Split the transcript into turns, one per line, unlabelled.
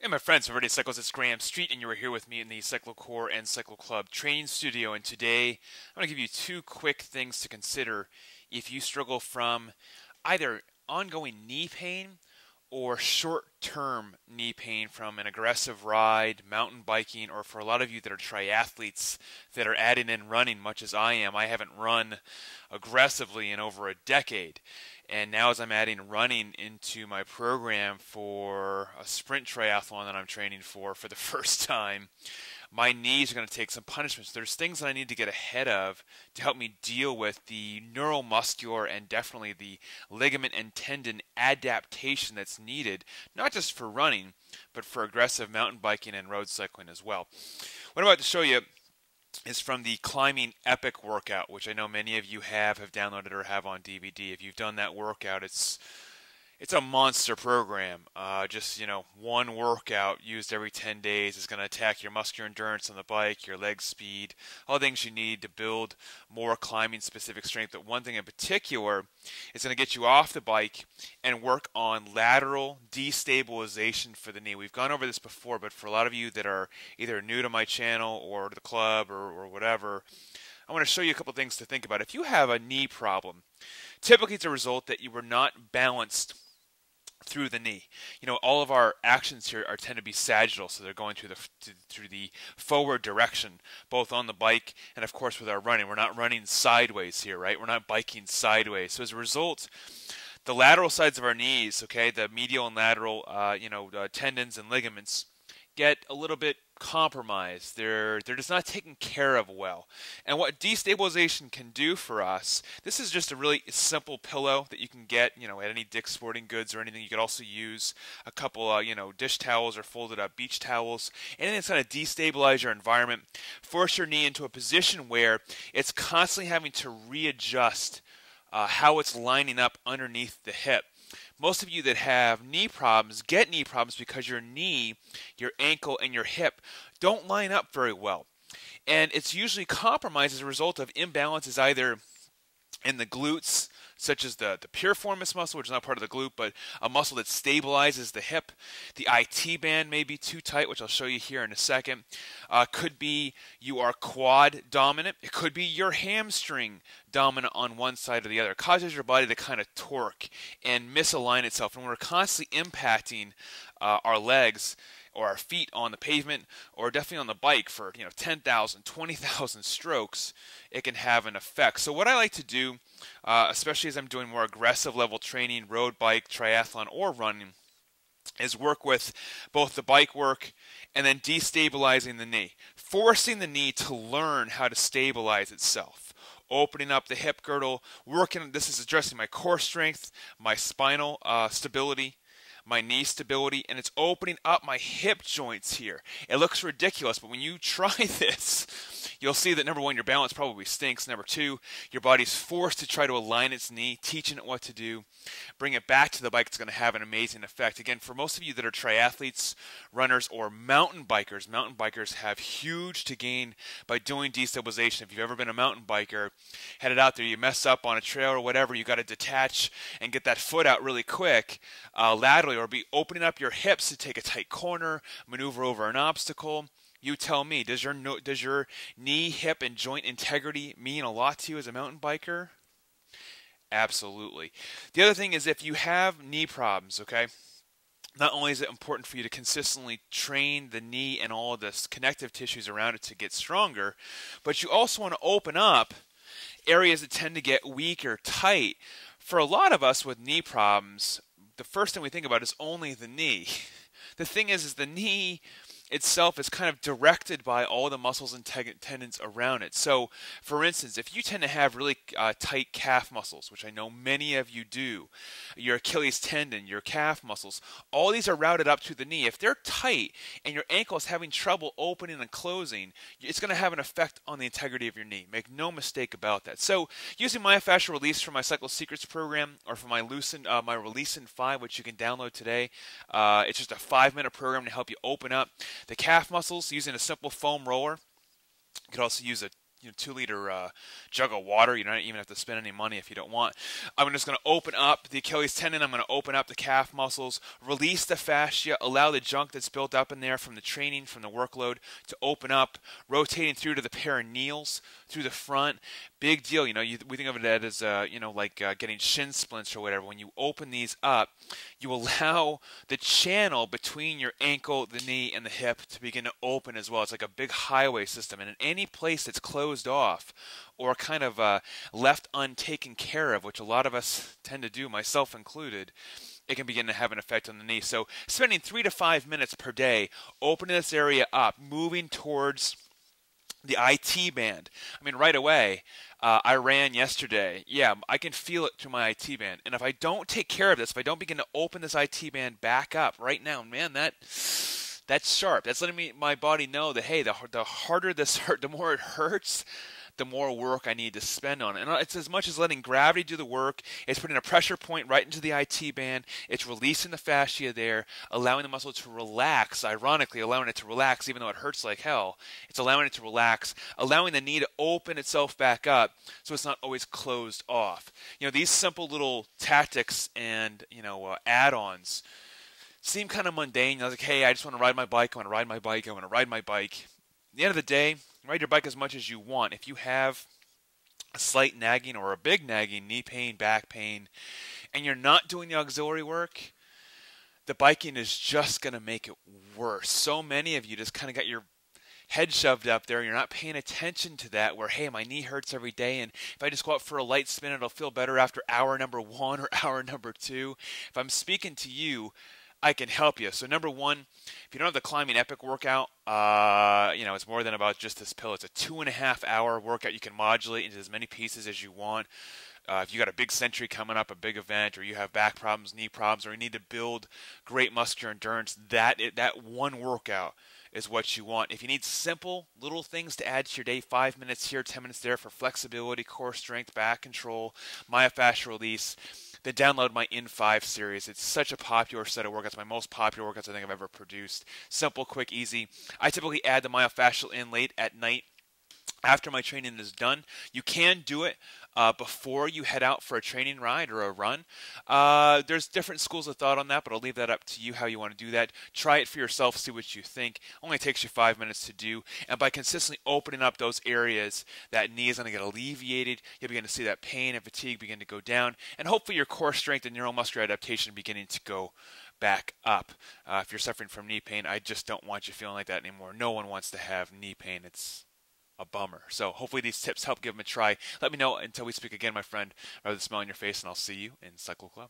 Hey my friends, everybody, Cyclists, it's Graham Street, and you are here with me in the CycloCore and CycloClub training studio. And today, I'm going to give you two quick things to consider if you struggle from either ongoing knee pain or short-term knee pain from an aggressive ride, mountain biking, or for a lot of you that are triathletes that are adding in running, much as I am. I haven't run aggressively in over a decade. And now as I'm adding running into my program for a sprint triathlon that I'm training for the first time, my knees are going to take some punishments. There's things that I need to get ahead of to help me deal with the neuromuscular and definitely the ligament and tendon adaptation that's needed, not just for running, but for aggressive mountain biking and road cycling as well. What I'm about to show you is from the Climbing Epic workout, which I know many of you have downloaded or have on DVD. If you've done that workout, it's a monster program. One workout used every 10 days is going to attack your muscular endurance on the bike, your leg speed, all the things you need to build more climbing specific strength. But one thing in particular is going to get you off the bike and work on lateral destabilization for the knee. We've gone over this before, but for a lot of you that are either new to my channel or to the club or whatever, I want to show you a couple things to think about. If you have a knee problem, typically it's a result that you were not balanced through the knee. You know, all of our actions here tend to be sagittal, so they're going through the forward direction, both on the bike and of course with our running. We're not running sideways here, right? We're not biking sideways. So as a result, the lateral sides of our knees, okay, the medial and lateral, tendons and ligaments get a little bit compromised. They're just not taken care of well. And what destabilization can do for us, this is just a really simple pillow that you can get, at any Dick's Sporting Goods or anything. You could also use a couple, dish towels or folded up beach towels. Anything that's going to destabilize your environment, force your knee into a position where it's constantly having to readjust how it's lining up underneath the hip. Most of you that have knee problems get knee problems because your knee, your ankle, and your hip don't line up very well. And it's usually compromised as a result of imbalances either in the glutes, such as the piriformis muscle, which is not part of the glute, but a muscle that stabilizes the hip. The IT band may be too tight, which I'll show you here in a second. Could be you are quad dominant. It could be your hamstring dominant on one side or the other. It causes your body to kind of torque and misalign itself. And we're constantly impacting our legs or our feet on the pavement, or definitely on the bike for 10,000, 20,000 strokes, it can have an effect. So what I like to do, especially as I'm doing more aggressive level training, road bike, triathlon, or running, is work with both the bike work and then destabilizing the knee, forcing the knee to learn how to stabilize itself. Opening up the hip girdle, this is addressing my core strength, my spinal stability, my knee stability, and it's opening up my hip joints here. It looks ridiculous, but when you try this, you'll see that number one, your balance probably stinks. Number two, your body's forced to try to align its knee, teaching it what to do. Bring it back to the bike. It's going to have an amazing effect. Again, for most of you that are triathletes, runners, or mountain bikers have huge to gain by doing destabilization. If you've ever been a mountain biker, headed out there, you mess up on a trail or whatever, you got to detach and get that foot out really quick laterally, or be opening up your hips to take a tight corner, maneuver over an obstacle. You tell me, does your knee, hip, and joint integrity mean a lot to you as a mountain biker? Absolutely. The other thing is, if you have knee problems, okay, not only is it important for you to consistently train the knee and all of the connective tissues around it to get stronger, but you also want to open up areas that tend to get weak or tight. For a lot of us with knee problems, the first thing we think about is only the knee. The thing is the knee itself is kind of directed by all the muscles and tendons around it. So, for instance, if you tend to have really tight calf muscles, which I know many of you do, your Achilles tendon, your calf muscles, all these are routed up to the knee. If they're tight and your ankle is having trouble opening and closing, it's going to have an effect on the integrity of your knee. Make no mistake about that. So, using myofascial release from my Cycle Secrets program, or from my Releasin' 5, which you can download today, it's just a 5-minute program to help you open up the calf muscles using a simple foam roller. You could also use a 2-liter jug of water. You don't even have to spend any money if you don't want. I'm just going to open up the Achilles tendon. I'm going to open up the calf muscles, release the fascia, allow the junk that's built up in there from the training, from the workload, to open up, rotating through to the perineals, through the front. Big deal. We think of it as like getting shin splints or whatever. When you open these up, you allow the channel between your ankle, the knee, and the hip to begin to open as well. It's like a big highway system, and in any place that's closed off or kind of left untaken care of, which a lot of us tend to do, myself included, it can begin to have an effect on the knee. So spending 3 to 5 minutes per day opening this area up, moving towards the IT band. I mean, right away, I ran yesterday. Yeah, I can feel it through my IT band. And if I don't take care of this, if I don't begin to open this IT band back up right now, man, that's sharp. That's letting my body know that, hey, the harder this hurt, the more it hurts, the more work I need to spend on it. And it's as much as letting gravity do the work. It's putting a pressure point right into the IT band. It's releasing the fascia there, allowing the muscle to relax, ironically allowing it to relax even though it hurts like hell. It's allowing it to relax, allowing the knee to open itself back up so it's not always closed off. These simple little tactics and, add-ons seem kind of mundane. I was like, hey, I just want to ride my bike. I want to ride my bike. I want to ride my bike. At the end of the day, ride your bike as much as you want. If you have a slight nagging or a big nagging knee pain, back pain, and you're not doing the auxiliary work, the biking is just going to make it worse. So many of you just kind of got your head shoved up there. You're not paying attention to that where, hey, my knee hurts every day, and if I just go out for a light spin, it'll feel better after hour number 1 or hour number 2. If I'm speaking to you, I can help you. So number 1, if you don't have the Climbing Epic workout, it's more than about just this pill. It's a 2.5-hour workout. You can modulate into as many pieces as you want. If you got a big century coming up, a big event, or you have back problems, knee problems, or you need to build great muscular endurance, that one workout is what you want. If you need simple little things to add to your day, 5 minutes here, 10 minutes there for flexibility, core strength, back control, myofascial release, then download my In5 series. It's such a popular set of workouts, my most popular workouts I think I've ever produced. Simple, quick, easy. I typically add the myofascial in late at night after my training is done. You can do it before you head out for a training ride or a run. There's different schools of thought on that, but I'll leave that up to you how you want to do that. Try it for yourself, see what you think. Only takes you 5 minutes to do, and by consistently opening up those areas, that knee is going to get alleviated. You'll begin to see that pain and fatigue begin to go down, and hopefully your core strength and neuromuscular adaptation beginning to go back up. If you're suffering from knee pain, I just don't want you feeling like that anymore. No one wants to have knee pain. It's a bummer. So hopefully these tips help give them a try. Let me know until we speak again, my friend. Rather the smile on your face, and I'll see you in Cycle Club.